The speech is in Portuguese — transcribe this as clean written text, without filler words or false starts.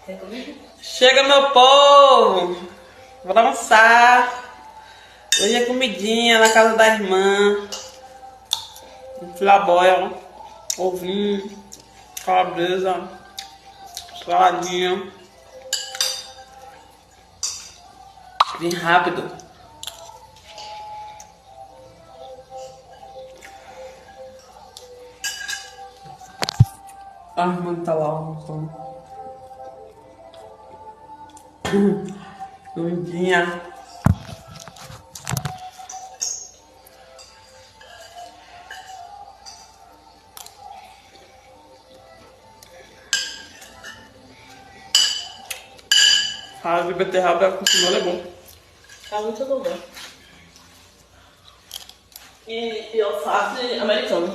Quer comer? Chega, meu povo! Vou almoçar. Hoje é comidinha na casa da irmã. Filaboia, ovinho, calabresa, saladinha. Bem rápido. A irmã tá lá almoçando. Comidinha. A de beterraba com cenoura é bom. Tá muito bom. E alface americano.